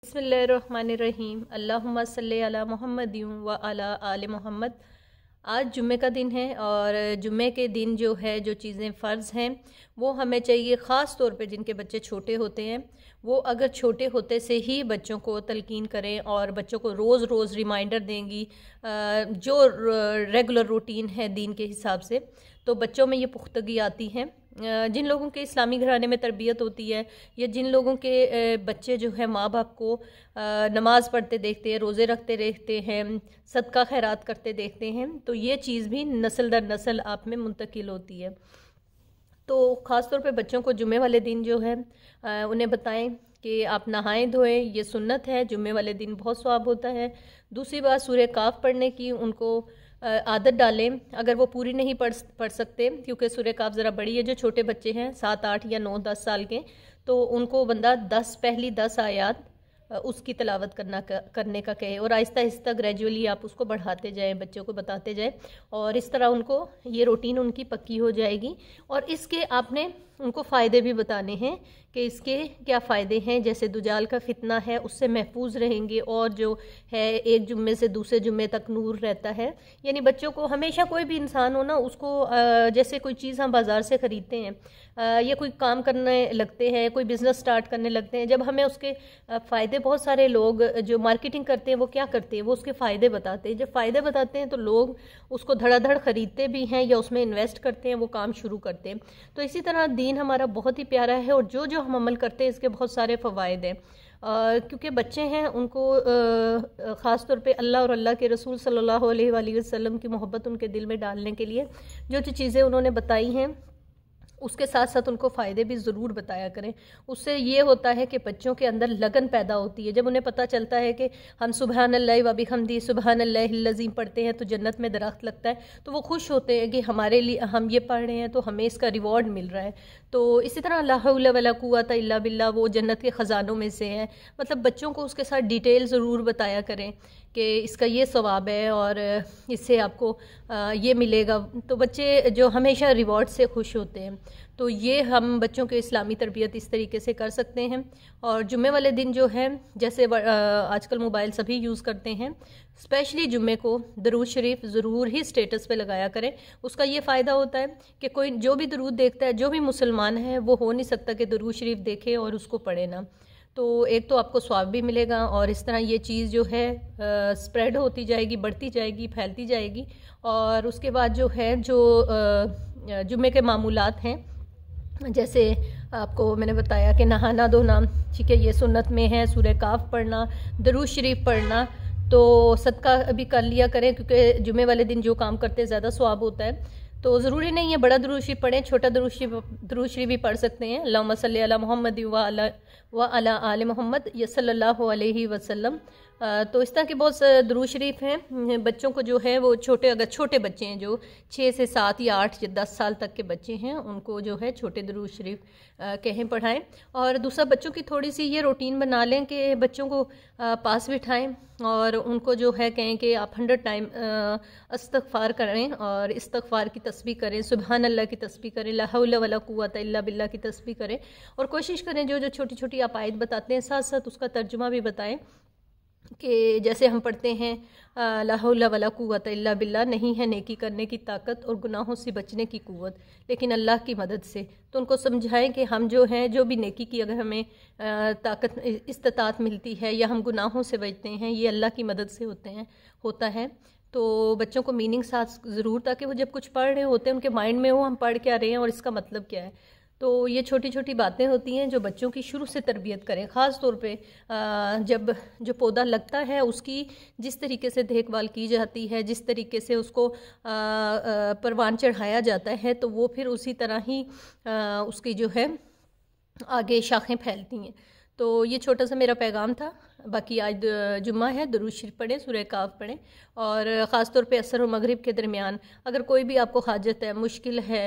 बिस्मिल्लाहिर्रहमानिर्रहीम अल्लाहुम्मा सल्ली अला मुहम्मद व अला आले मोहम्मद। आज जुम्मे का दिन है और जुम्मे के दिन जो है जो चीज़ें फ़र्ज़ हैं वो हमें चाहिए, ख़ास तौर पे जिनके बच्चे छोटे होते हैं वो अगर छोटे होते से ही बच्चों को तलकीन करें और बच्चों को रोज़ रोज़ रिमाइंडर देंगी जो रेगुलर रूटीन है दीन के हिसाब से, तो बच्चों में ये पुख्तगी आती है। जिन लोगों के इस्लामी घराने में तरबियत होती है या जिन लोगों के बच्चे जो है माँ बाप को नमाज़ पढ़ते देखते हैं, रोज़े रखते देखते हैं, सदका खैरात करते देखते हैं, तो ये चीज़ भी नस्ल दर नस्ल आप में मुंतकिल होती है। तो ख़ास तौर पे बच्चों को जुम्मे वाले दिन जो है उन्हें बताएं कि आप नहाएं धोएं, ये सुन्नत है, जुम्मे वाले दिन बहुत सवाब होता है। दूसरी बात, सूरह काफ पढ़ने की उनको आदत डालें। अगर वो पूरी नहीं पढ़ सकते, क्योंकि सूरह काफ ज़रा बड़ी है, जो छोटे बच्चे हैं 7, 8 या 9, 10 साल के, तो उनको बंदा पहली 10 आयात उसकी तिलावत करने का कहे और आहिस्ता आहिस्ता ग्रेजुअली आप उसको बढ़ाते जाएं, बच्चों को बताते जाएं और इस तरह उनको ये रूटीन उनकी पक्की हो जाएगी। और इसके आपने उनको फ़ायदे भी बताने हैं कि इसके क्या फ़ायदे हैं। जैसे दुजाल का फितना है उससे महफूज रहेंगे और जो है एक जुम्मे से दूसरे जुम्मे तक नूर रहता है। यानी बच्चों को हमेशा, कोई भी इंसान हो ना, उसको जैसे कोई चीज़ हम बाज़ार से ख़रीदते हैं या कोई काम करने लगते हैं, कोई बिज़नेस स्टार्ट करने लगते हैं, जब हमें उसके फ़ायदे, बहुत सारे लोग जो मार्केटिंग करते हैं वो क्या करते हैं, वो उसके फ़ायदे बताते हैं। जब फ़ायदे बताते हैं तो लोग उसको धड़ाधड़ ख़रीदते भी हैं या उसमें इन्वेस्ट करते हैं, वो काम शुरू करते हैं। तो इसी तरह दीन हमारा बहुत ही प्यारा है और जो जो हम अमल करते हैं इसके बहुत सारे फ़वाइद हैं। क्योंकि बच्चे हैं उनको ख़ास तौर पे अल्लाह और अल्लाह के रसूल सल्लल्लाहु अलैहि वसल्लम की मोहब्बत उनके दिल में डालने के लिए जो जो चीज़ें उन्होंने बताई हैं उसके साथ साथ उनको फ़ायदे भी ज़रूर बताया करें। उससे ये होता है कि बच्चों के अंदर लगन पैदा होती है। जब उन्हें पता चलता है कि हम सुबहान अल्लाह व बिहम्दी सुबहान अल्लाहिल अज़ीम पढ़ते हैं तो जन्नत में दरख्त लगता है, तो वो खुश होते हैं कि हमारे लिए हम ये पढ़ रहे हैं तो हमें इसका रिवॉर्ड मिल रहा है। तो इसी तरह ला हौला वला कुव्वता इल्ला बिल्लाह वो जन्नत के ख़जानों में से है। मतलब बच्चों को उसके साथ डिटेल ज़रूर बताया करें कि इसका ये सवाब है और इससे आपको ये मिलेगा, तो बच्चे जो हमेशा रिवॉर्ड से खुश होते हैं। तो ये हम बच्चों के इस्लामी तरबियत इस तरीके से कर सकते हैं। और जुम्मे वाले दिन जो है, जैसे आजकल मोबाइल सभी यूज़ करते हैं, स्पेशली जुम्मे को दरूद शरीफ ज़रूर ही स्टेटस पे लगाया करें। उसका ये फ़ायदा होता है कि कोई जो भी दरूद देखता है, जो भी मुसलमान है, वो हो नहीं सकता कि दरूद शरीफ देखे और उसको पढ़े ना। तो एक तो आपको स्वाब भी मिलेगा और इस तरह ये चीज़ जो है स्प्रेड होती जाएगी, बढ़ती जाएगी, फैलती जाएगी। और उसके बाद जो है जो जुम्मे के मामूलात हैं, जैसे आपको मैंने बताया कि नहाना धोना, ठीक है, ये सुन्नत में है। सूरह काफ पढ़ना, दरूद शरीफ पढ़ना, तो सदका भी कर लिया करें क्योंकि जुम्मे वाले दिन जो काम करते हैं ज़्यादा स्वाब होता है। तो ज़रूरी नहीं है बड़ा दरूद शरीफ पढ़ें, छोटा दरूद शरीफ भी पढ़ सकते हैं। अल्लाहुम्मा सल्ली अला मुहम्मद व अला आले मोहम्मद या सल्लल्लाहु अलैहि वसल्लम। तो इस तरह के बहुत दरूद शरीफ हैं। बच्चों को जो है वो अगर छोटे बच्चे हैं जो 6 से 7 या 8 या 10 साल तक के बच्चे हैं, उनको जो है छोटे दरूद शरीफ कहें, पढ़ाएं। और दूसरा, बच्चों की थोड़ी सी ये रूटीन बना लें कि बच्चों को पास बिठाएं और उनको जो है कहें कि आप 100 टाइम इस्तग़फ़ार करें और इस्तग़फ़ार की तस्बीह करें, सुबहान अल्लाह की तस्बीह करें, ला हौला वला कुव्वता इल्ला बिल्लाह की तस्बीह करें। और कोशिश करें जो जो छोटी छोटी आप आयत बताते हैं साथ साथ उसका तर्जुमा भी बताएं कि जैसे हम पढ़ते हैं ला हौला वला कुव्वता इल्ला बिल्लाह, नहीं है नेकी करने की ताकत और गुनाहों से बचने की कुव्वत लेकिन अल्लाह की मदद से। तो उनको समझाएं कि हम जो हैं, जो भी नेकी की अगर हमें ताकत इस्तिताअत मिलती है या हम गुनाहों से बचते हैं, ये अल्लाह की मदद से होता है। तो बच्चों को मीनिंग साथ ज़रूर, ताकि वो जब कुछ पढ़ रहे होते हैं उनके माइंड में हो हम पढ़ क्या रहे हैं और इसका मतलब क्या है। तो ये छोटी छोटी बातें होती हैं जो बच्चों की शुरू से तरबियत करें। ख़ास तौर पे जब जो पौधा लगता है उसकी जिस तरीके से देखभाल की जाती है, जिस तरीके से उसको परवान चढ़ाया जाता है, तो वो फिर उसी तरह ही उसकी जो है आगे शाखें फैलती हैं। तो ये छोटा सा मेरा पैगाम था। बाकी आज जुम्मा है, दरूद शरीफ पढ़ें, सूरह काफ पढ़ें और ख़ास तौर पे असर और मगरिब के दरमियान अगर कोई भी आपको हाजत है, मुश्किल है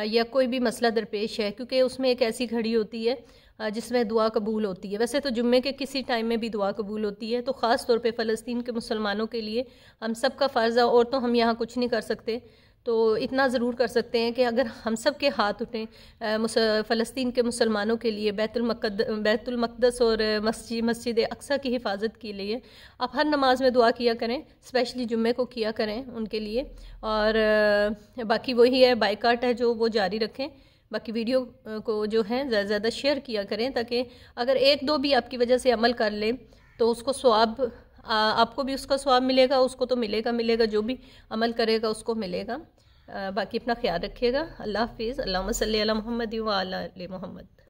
या कोई भी मसला दरपेश है, क्योंकि उसमें एक ऐसी घड़ी होती है जिसमें दुआ कबूल होती है। वैसे तो जुम्मे के किसी टाइम में भी दुआ कबूल होती है, तो ख़ास तौर पे फ़लस्तीन के मुसलमानों के लिए हम सब का फ़र्ज़ है, और तो हम यहाँ कुछ नहीं कर सकते। تو اتنا ضرور کر سکتے ہیں کہ اگر ہم سب کے ہاتھ اٹھیں فلسطین کے مسلمانوں کے لیے، بیت المقدس اور مسجد اقصیٰ کی حفاظت کے لیے آپ ہر نماز میں دعا کیا کریں، اسپیشلی جمعے کو کیا کریں ان کے لیے. اور باقی وہی ہے، بائیکاٹ ہے جو وہ جاری رکھیں. باقی ویڈیو کو جو ہے زیادہ زیادہ شیئر کیا کریں، تاکہ اگر ایک دو بھی آپ کی وجہ سے عمل کر لیں تو اس کو ثواب، آپ کو بھی اس کا ثواب ملے گا، اس کو تو ملے گا، جو بھی عمل کرے گا اس کو ملے گا. باقی اپنا خیال رکھیے گا. اللہ حافظ. اللہم صلی علی محمد و علی آل محمد.